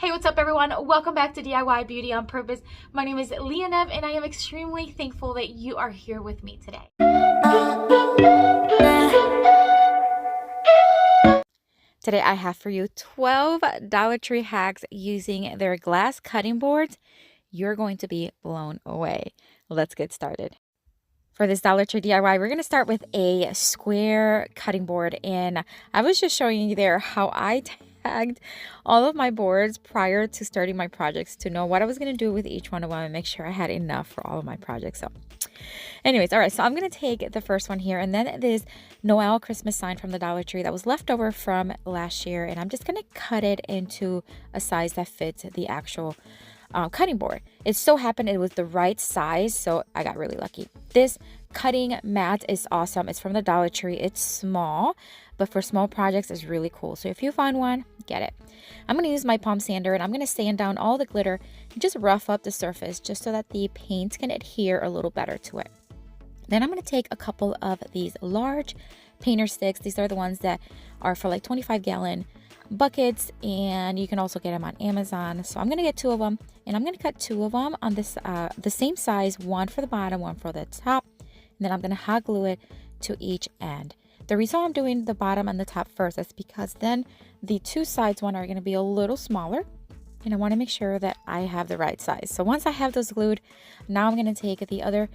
Hey, what's up everyone? Welcome back to DIY Beauty on Purpose. My name is Leonev and I am extremely thankful that you are here with me today. Today I have for you 12 Dollar Tree hacks using their glass cutting boards. You're going to be blown away. Let's get started. For this Dollar Tree DIY, we're going to start with a square cutting board, and I was just showing you there how I tagged all of my boards prior to starting my projects to know what I was going to do with each one of them and make sure I had enough for all of my projects. So anyways, all right, so I'm going to take the first one here, and then this Noel Christmas sign from the Dollar Tree that was left over from last year, and I'm just going to cut it into a size that fits the actual cutting board. It so happened it was the right size, so I got really lucky. This cutting mat is awesome. It's from the Dollar Tree. It's small, but for small projects it's really cool. So if you find one, get it. I'm going to use my palm sander and I'm going to sand down all the glitter and just rough up the surface just so that the paint can adhere a little better to it. Then I'm going to take a couple of these large painter sticks. These are the ones that are for like 25-gallon buckets, and you can also get them on Amazon. So I'm going to get 2 of them, and I'm going to cut 2 of them on this the same size, one for the bottom, one for the top, and then I'm going to hot glue it to each end. The reason I'm doing the bottom and the top first is because then the 2 sides one are going to be a little smaller, and I want to make sure that I have the right size. So once I have those glued, now I'm going to take the other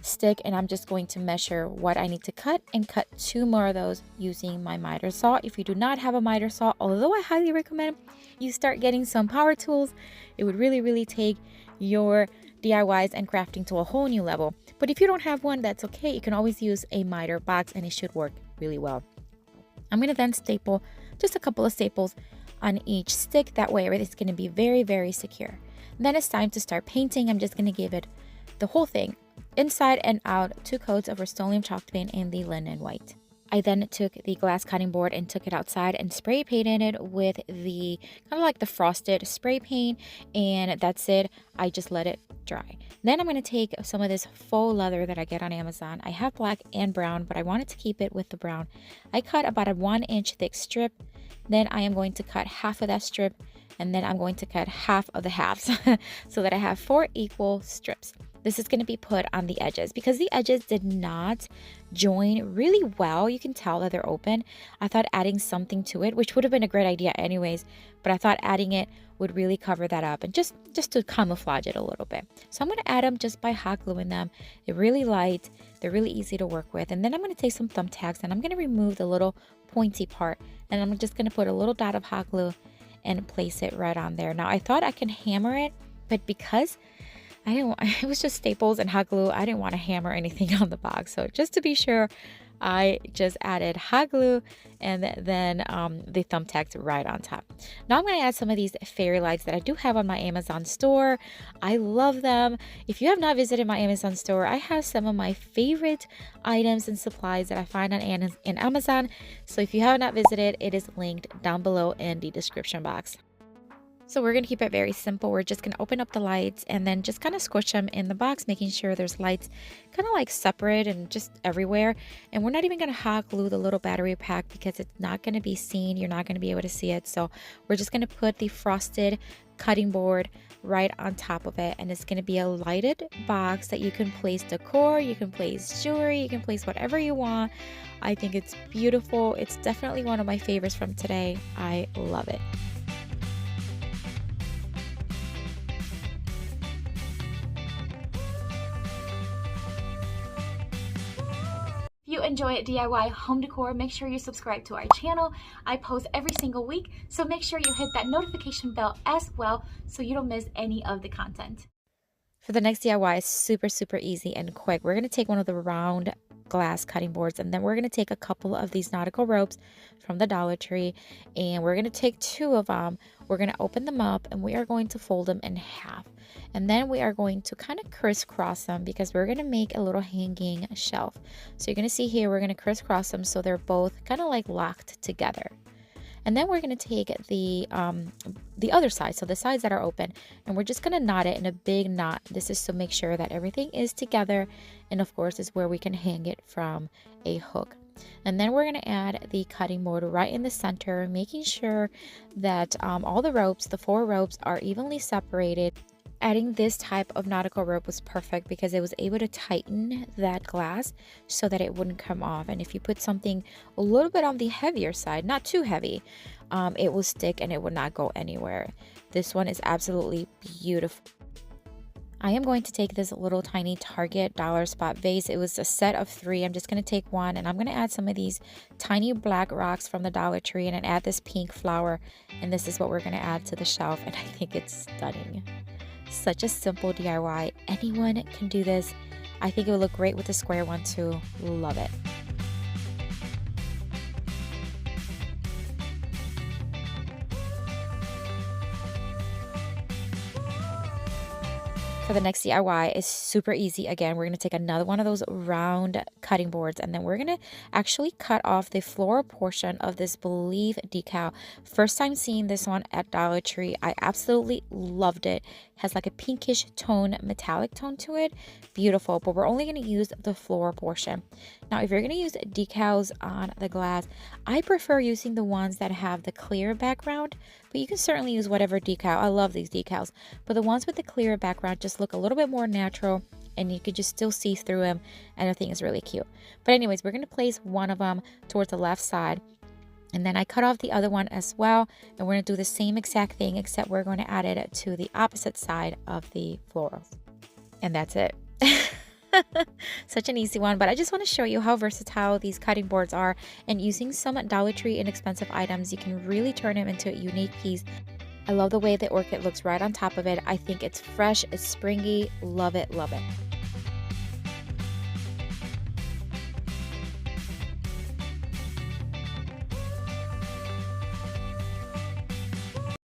stick and I'm just going to measure what I need to cut and cut 2 more of those using my miter saw. If you do not have a miter saw, although I highly recommend you start getting some power tools, it would really take your DIYs and crafting to a whole new level. But if you don't have one, that's okay. You can always use a miter box and it should work really well. I'm going to then staple just a couple of staples on each stick. That way everything's going to be very secure. Then it's time to start painting. I'm just going to give it the whole thing, inside and out, 2 coats of Rust-Oleum chalk paint in the linen white. I then took the glass cutting board and took it outside and spray painted it with the kind of like the frosted spray paint, and that's it. I just let it dry. Then I'm going to take some of this faux leather that I get on Amazon. I have black and brown, but I wanted to keep it with the brown. I cut about a 1-inch thick strip. Then I am going to cut half of that strip, and then I'm going to cut half of the halves so that I have 4 equal strips. This is going to be put on the edges because the edges did not join really well. You can tell that they're open. I thought adding something to it, which would have been a great idea anyways, but I thought adding it would really cover that up and just to camouflage it a little bit. So I'm going to add them just by hot gluing them. They're really light. They're really easy to work with. And then I'm going to take some thumbtacks and I'm going to remove the little pointy part. And I'm just going to put a little dot of hot glue and place it right on there. Now I thought I can hammer it, but because it was just staples and hot glue, I didn't want to hammer anything on the box. So just to be sure, I just added hot glue and then the thumbtacks right on top. Now I'm going to add some of these fairy lights that I do have on my Amazon store. I love them. If you have not visited my Amazon store, I have some of my favorite items and supplies that I find on Amazon. So if you have not visited, it is linked down below in the description box. So we're going to keep it very simple. We're just going to open up the lights and then just kind of squish them in the box, making sure there's lights kind of like separate and just everywhere. And we're not even going to hot glue the little battery pack because it's not going to be seen. You're not going to be able to see it. So we're just going to put the frosted cutting board right on top of it. And it's going to be a lighted box that you can place decor, you can place jewelry, you can place whatever you want. I think it's beautiful. It's definitely one of my favorites from today. I love it. If you enjoy DIY home decor, make sure you subscribe to our channel. I post every single week, so make sure you hit that notification bell as well so you don't miss any of the content. For the next DIY, it's super easy and quick. We're going to take one of the round glass cutting boards and then we're going to take a couple of these nautical ropes from the Dollar Tree and we're going to take 2 of them. We're going to open them up and we are going to fold them in half, and then we are going to kind of crisscross them because we're going to make a little hanging shelf. So you're going to see here we're going to crisscross them so they're both kind of like locked together. And then we're going to take the other side, so the sides that are open, and we're just going to knot it in a big knot. This is to make sure that everything is together, and of course is where we can hang it from a hook. And then we're going to add the cutting board right in the center, making sure that all the ropes, the 4 ropes, are evenly separated. Adding this type of nautical rope was perfect because it was able to tighten that glass so that it wouldn't come off. And if you put something a little bit on the heavier side, not too heavy, it will stick and it would not go anywhere. This one is absolutely beautiful. I am going to take this little tiny Target dollar spot vase. It was a set of 3. I'm just going to take one and I'm going to add some of these tiny black rocks from the Dollar Tree and then add this pink flower. And this is what we're going to add to the shelf. And I think it's stunning. Such a simple DIY. Anyone can do this. I think it would look great with the square one too. Love it. For the next DIY is super easy. Again, we're going to take another one of those round cutting boards and then we're going to actually cut off the floral portion of this Believe decal. First time seeing this one at Dollar Tree. I absolutely loved it. Has like a pinkish tone, metallic tone to it. Beautiful, but we're only going to use the floral portion. Now, if you're going to use decals on the glass, I prefer using the ones that have the clear background, but you can certainly use whatever decal. I love these decals, but the ones with the clear background just look a little bit more natural and you could just still see through them, and I think it's really cute. But anyways, we're going to place one of them towards the left side. And then I cut off the other one as well. And we're going to do the same exact thing, except we're going to add it to the opposite side of the florals. And that's it. Such an easy one, but I just want to show you how versatile these cutting boards are. And using some Dollar Tree inexpensive items, you can really turn them into a unique piece. I love the way the orchid looks right on top of it. I think it's fresh, it's springy. Love it, love it.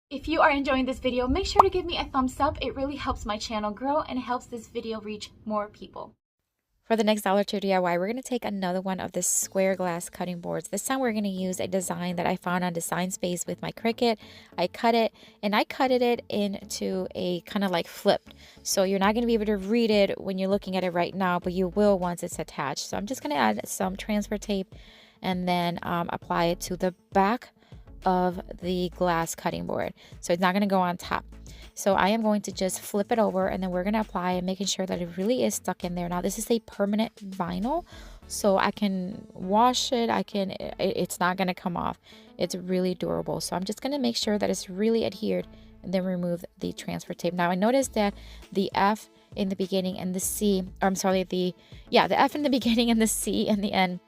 If you are enjoying this video, make sure to give me a thumbs up. It really helps my channel grow and helps this video reach more people. For the next Dollar Tree DIY, we're going to take another one of the square glass cutting boards. This time we're going to use a design that I found on Design Space with my Cricut. I cut it and I cut it into a kind of like flipped. So you're not going to be able to read it when you're looking at it right now, but you will once it's attached. So I'm just going to add some transfer tape and then apply it to the back of the glass cutting board. So it's not going to go on top. So I am going to just flip it over and then we're going to apply it, making sure that it really is stuck in there. Now this is a permanent vinyl, so I can wash it. It's not going to come off. It's really durable. So I'm just going to make sure that it's really adhered and then remove the transfer tape. Now I noticed that the F in the beginning and the C, or I'm sorry, the F in the beginning and the C in the end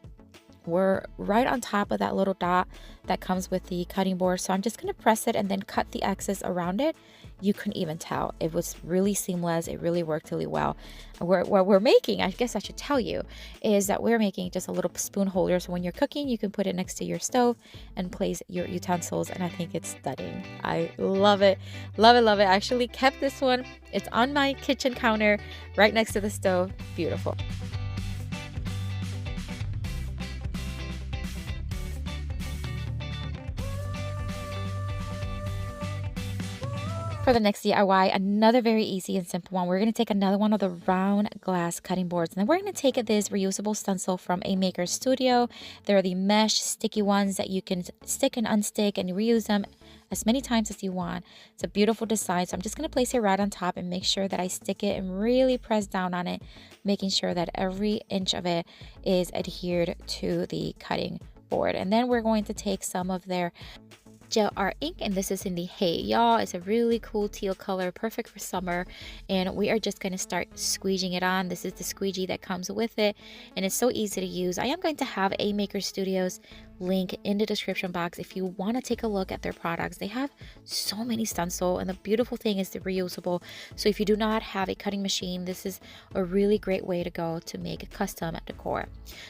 were right on top of that little dot that comes with the cutting board. So I'm just going to press it and then cut the excess around it. You couldn't even tell. It was really seamless. It really worked really well. What we're making, I guess I should tell you, is that we're making just a little spoon holder. So when you're cooking, you can put it next to your stove and place your utensils. And I think it's stunning. I love it. Love it, love it. I actually kept this one. It's on my kitchen counter right next to the stove. Beautiful. For the next DIY, another very easy and simple one. We're going to take another one of the round glass cutting boards. And then we're going to take this reusable stencil from a Maker Studio. There are the mesh sticky ones that you can stick and unstick and reuse them as many times as you want. It's a beautiful design. So I'm just going to place it right on top and make sure that I stick it and really press down on it, making sure that every inch of it is adhered to the cutting board. And then we're going to take some of their gel art ink, and this is in the Hey Y'all. It's a really cool teal color, perfect for summer, and we are just going to start squeegeeing it on. This is the squeegee that comes with it, and it's so easy to use. I am going to have a Maker Studios link in the description box if you want to take a look at their products. They have so many stencil, and the beautiful thing is they're reusable. So if you do not have a cutting machine, this is a really great way to go to make a custom decor.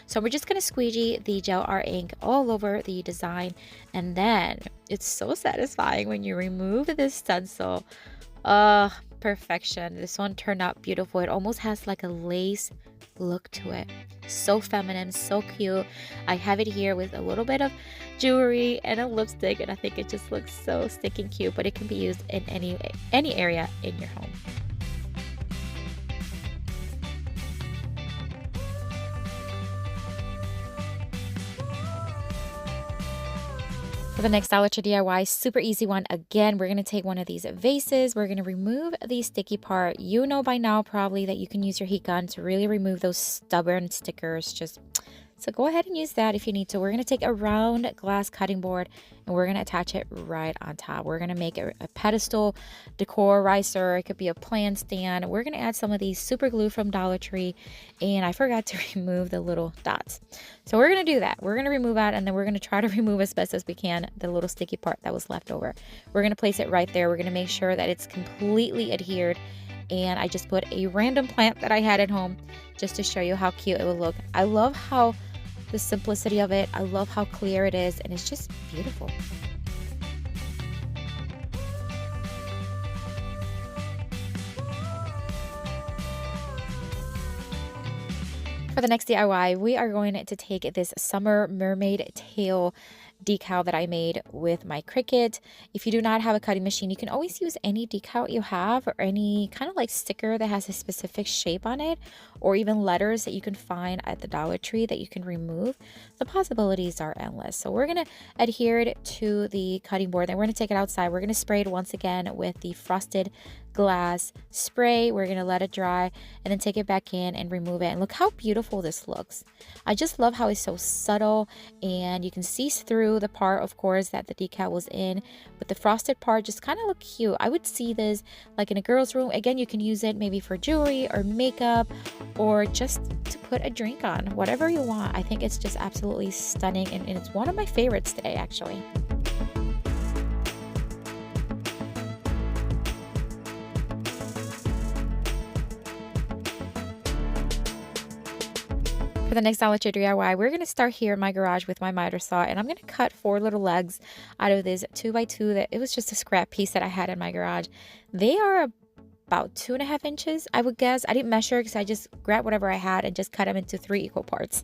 So we're just going to squeegee the gel art ink all over the design, and then it's so satisfying when you remove this stencil. Perfection. This one turned out beautiful. It almost has like a lace look to it. So feminine, so cute. I have it here with a little bit of jewelry and a lipstick, and I think it just looks so stinking cute, but it can be used in any area in your home. For the next Dollar Tree DIY, super easy one. Again, we're going to take one of these vases. We're going to remove the sticky part. You know by now probably that you can use your heat gun to really remove those stubborn stickers. So go ahead and use that if you need to. We're going to take a round glass cutting board and we're going to attach it right on top. We're going to make a pedestal, decor riser. It could be a plant stand. We're going to add some of these super glue from Dollar Tree. And I forgot to remove the little dots. So we're going to do that. We're going to remove that and then we're going to try to remove as best as we can the little sticky part that was left over. We're going to place it right there. We're going to make sure that it's completely adhered. And I just put a random plant that I had at home just to show you how cute it would look. I love how the simplicity of it. I love how clear it is and it's just beautiful. For the next DIY, we are going to take this summer mermaid tail decal that I made with my Cricut. If you do not have a cutting machine, you can always use any decal you have or any kind of like sticker that has a specific shape on it, or even letters that you can find at the Dollar Tree that you can remove. The possibilities are endless. So we're going to adhere it to the cutting board. Then we're going to take it outside. We're going to spray it once again with the frosted glass spray. We're going to let it dry and then take it back in and remove it. And look how beautiful this looks. I just love how it's so subtle and you can see through the part, of course, that the decal was in, but the frosted part just kind of look cute. I would see this like in a girl's room. Again, you can use it maybe for jewelry or makeup or just to put a drink on, whatever you want. I think it's just absolutely stunning and it's one of my favorites today, actually. For the next Dollar Tree DIY, we're going to start here in my garage with my miter saw, and I'm going to cut 4 little legs out of this 2x2 that it was just a scrap piece that I had in my garage. They are about 2.5 inches, I would guess. I didn't measure because I just grabbed whatever I had and just cut them into 3 equal parts.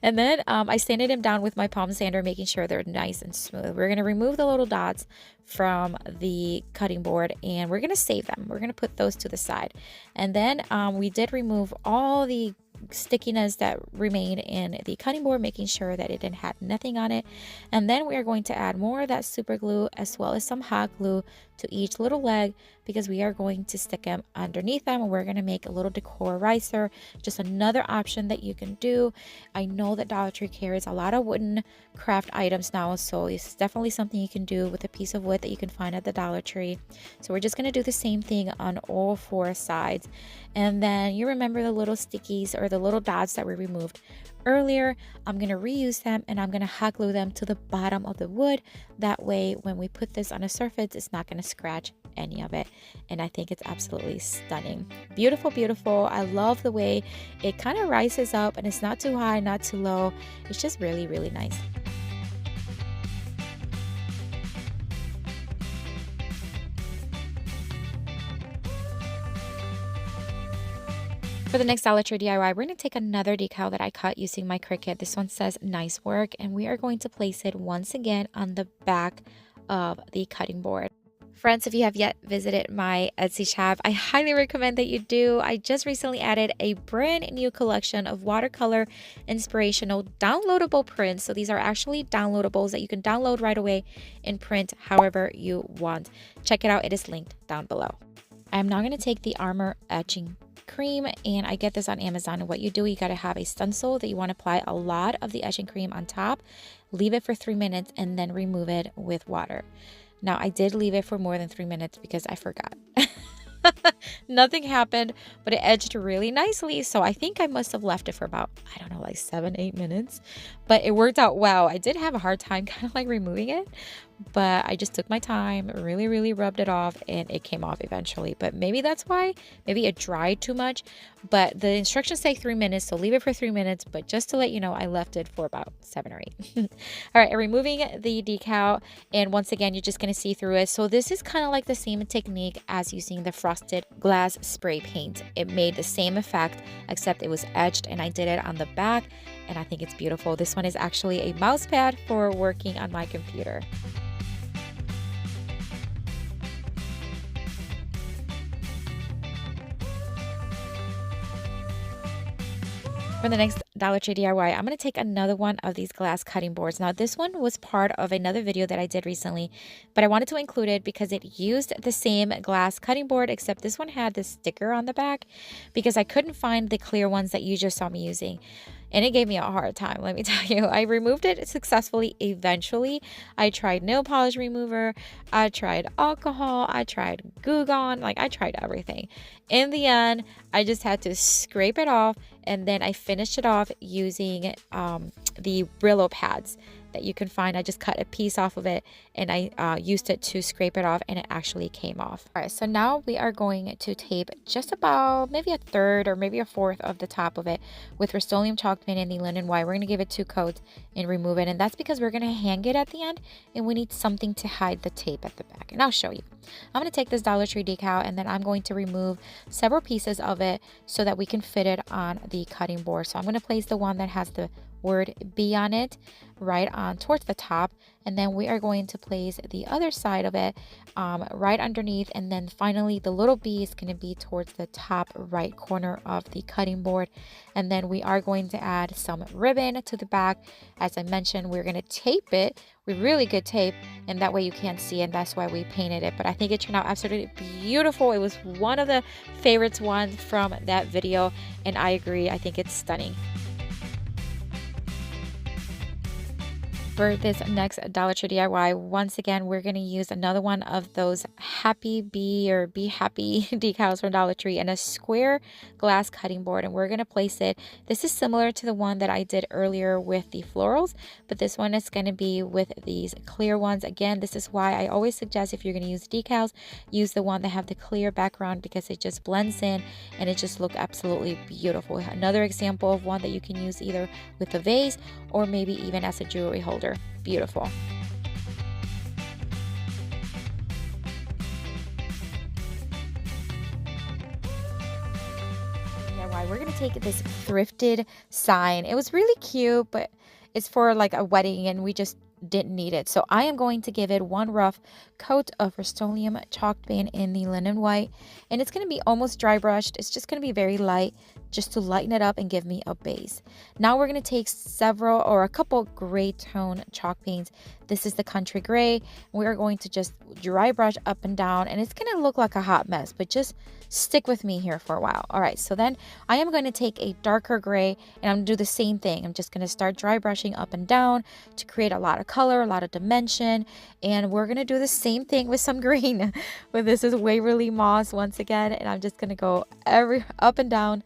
And then I sanded them down with my palm sander, making sure they're nice and smooth. We're going to remove the little dots from the cutting board and we're going to save them. We're going to put those to the side. And then we did remove all the stickiness that remained in the cutting board, making sure that it didn't have nothing on it. And then we are going to add more of that super glue as well as some hot glue to each little leg because we are going to stick them underneath them and we're going to make a little decor riser. Just another option that you can do. I know that Dollar Tree carries a lot of wooden craft items now, so it's definitely something you can do with a piece of wood that you can find at the Dollar Tree. So we're just going to do the same thing on all 4 sides. And then you remember the little stickies or the little dots that we removed earlier. I'm going to reuse them and I'm going to hot glue them to the bottom of the wood. That way when we put this on a surface, it's not going to scratch any of it. And I think it's absolutely stunning. Beautiful, beautiful. I love the way it kind of rises up and it's not too high, not too low. It's just really, really nice. For the next Dollar Tree DIY, we're going to take another decal that I cut using my Cricut. This one says nice work, and we are going to place it once again on the back of the cutting board. Friends, if you have yet visited my Etsy shop, I highly recommend that you do. I just recently added a brand new collection of watercolor inspirational downloadable prints. So these are actually downloadables that you can download right away and print however you want. Check it out. It is linked down below. I'm now going to take the Armor Etching Cream, and I get this on Amazon. And what you do, you got to have a stencil that you want to apply a lot of the etching cream on top, leave it for 3 minutes, and then remove it with water. Now, I did leave it for more than 3 minutes because I forgot. Nothing happened, but it edged really nicely. So I think I must have left it for about, I don't know, like 7-8 minutes, but it worked out well. I did have a hard time kind of like removing it, but I just took my time, really rubbed it off, and it came off eventually. But maybe that's why, maybe it dried too much, but the instructions say 3 minutes, so leave it for 3 minutes. But just to let you know, I left it for about 7 or 8. All right, I'm removing the decal, and once again, you're just going to see through it. So this is kind of like the same technique as using the frosted glass spray paint. It made the same effect, except it was etched, and I did it on the back, and I think it's beautiful. This one is actually a mouse pad for working on my computer. For the next Dollar Tree DIY, I'm going to take another one of these glass cutting boards. Now, this one was part of another video that I did recently, but I wanted to include it because it used the same glass cutting board, except this one had this sticker on the back because I couldn't find the clear ones that you just saw me using. And it gave me a hard time, let me tell you. I removed it successfully eventually. I tried nail polish remover, I tried alcohol, I tried Goo Gone, like I tried everything. In the end, I just had to scrape it off, and then I finished it off using the Brillo pads that you can find. I just cut a piece off of it and I used it to scrape it off, and it actually came off. All right, so now we are going to tape just about maybe a third or maybe a fourth of the top of it with Rust-Oleum chalk paint and the linen white. We're going to give it 2 coats and remove it, and that's because we're going to hang it at the end, and we need something to hide the tape at the back, and I'll show you. I'm going to take this Dollar Tree decal, and then I'm going to remove several pieces of it so that we can fit it on the cutting board. So I'm going to place the one that has the word B on it right on towards the top, and then we are going to place the other side of it right underneath, and then finally the little B is going to be towards the top right corner of the cutting board. And then we are going to add some ribbon to the back. As I mentioned, we're going to tape it with really good tape, and that way you can't see, and that's why we painted it. But I think it turned out absolutely beautiful. It was one of the favorites ones from that video, and I agree, I think it's stunning. For this next Dollar Tree DIY, once again, we're going to use another one of those Happy Bee or Be Happy decals from Dollar Tree and a square glass cutting board, and we're going to place it. This is similar to the one that I did earlier with the florals, but this one is going to be with these clear ones. Again, this is why I always suggest if you're going to use decals, use the one that have the clear background because it just blends in and it just looks absolutely beautiful. Another example of one that you can use either with a vase or maybe even as a jewelry holder. Beautiful. DIY, we're going to take this thrifted sign. It was really cute, but it's for like a wedding and we just didn't need it. So I am going to give it one rough coat of Rust-Oleum chalk paint in the linen white, and it's going to be almost dry brushed. It's just going to be very light just to lighten it up and give me a base. Now we're going to take several or a couple gray tone chalk paints. This is the Country Gray. We are going to just dry brush up and down, and it's going to look like a hot mess, but just stick with me here for a while. All right, so then I am going to take a darker gray and I'm going to do the same thing. I'm just going to start dry brushing up and down to create a lot of color, a lot of dimension, and we're going to do the same thing with some green. But this is Waverly Moss once again, and I'm just going to go up and down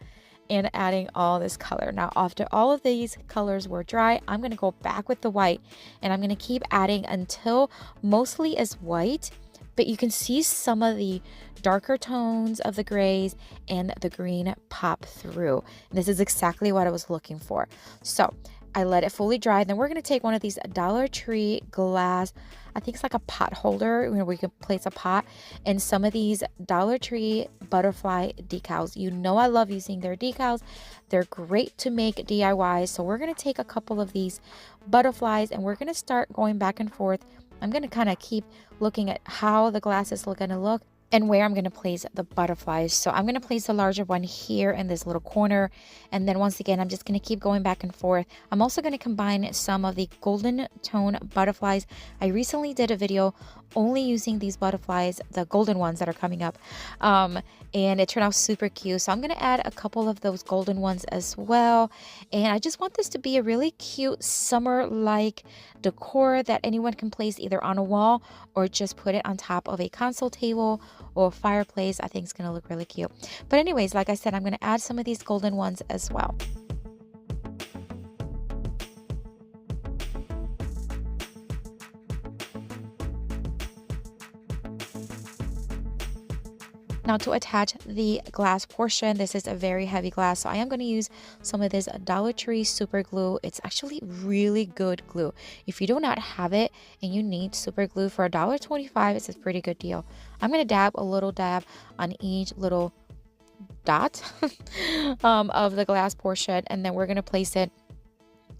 and adding all this color. Now after all of these colors were dry, I'm going to go back with the white, and I'm going to keep adding until mostly is white, but you can see some of the darker tones of the grays and the green pop through. And this is exactly what I was looking for. So I let it fully dry. Then we're going to take one of these Dollar Tree glass, I think it's like a pot holder where we can place a pot, and some of these Dollar Tree butterfly decals. You know I love using their decals. They're great to make DIYs. So we're going to take a couple of these butterflies and we're going to start going back and forth. I'm going to kind of keep looking at how the glass is going to look and where I'm going to place the butterflies. So I'm going to place the larger one here in this little corner. And then once again, I'm just going to keep going back and forth. I'm also going to combine some of the golden tone butterflies. I recently did a video only using these butterflies, the golden ones that are coming up. And it turned out super cute. So I'm going to add a couple of those golden ones as well. And I just want this to be a really cute summer-like decor that anyone can place either on a wall or just put it on top of a console table or a fireplace. I think it's going to look really cute. But anyways, like I said, I'm going to add some of these golden ones as well. Now to attach the glass portion, this is a very heavy glass, so I am going to use some of this Dollar Tree super glue. It's actually really good glue. If you do not have it and you need super glue for $1.25, it's a pretty good deal. I'm going to dab a little dab on each little dot of the glass portion, and then we're going to place it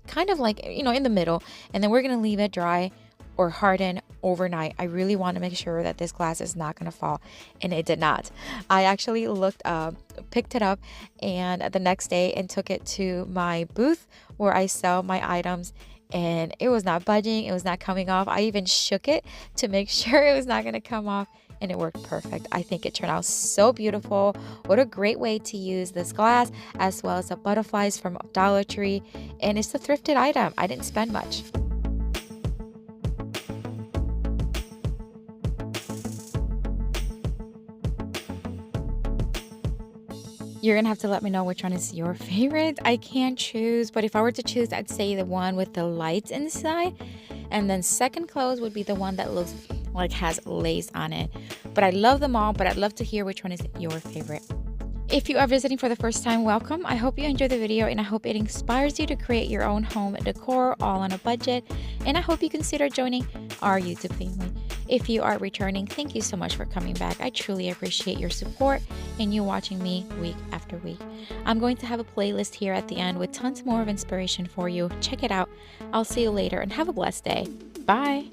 kind of like, in the middle, and then we're going to leave it dry or harden overnight. I really want to make sure that this glass is not going to fall, and it did not. I actually picked it up and the next day and took it to my booth where I sell my items, and it was not budging. It was not coming off. I even shook it to make sure it was not going to come off, and it worked perfect. I think it turned out so beautiful. What a great way to use this glass, as well as the butterflies from Dollar Tree. And it's a thrifted item. I didn't spend much. You're gonna have to let me know which one is your favorite. I can't choose, but if I were to choose, I'd say the one with the lights inside. And then second close would be the one that looks like has lace on it. But I love them all, but I'd love to hear which one is your favorite. If you are visiting for the first time, welcome. I hope you enjoyed the video, and I hope it inspires you to create your own home decor all on a budget. And I hope you consider joining our YouTube family. If you are returning, thank you so much for coming back. I truly appreciate your support and you watching me week after week. I'm going to have a playlist here at the end with tons more of inspiration for you. Check it out. I'll see you later and have a blessed day. Bye.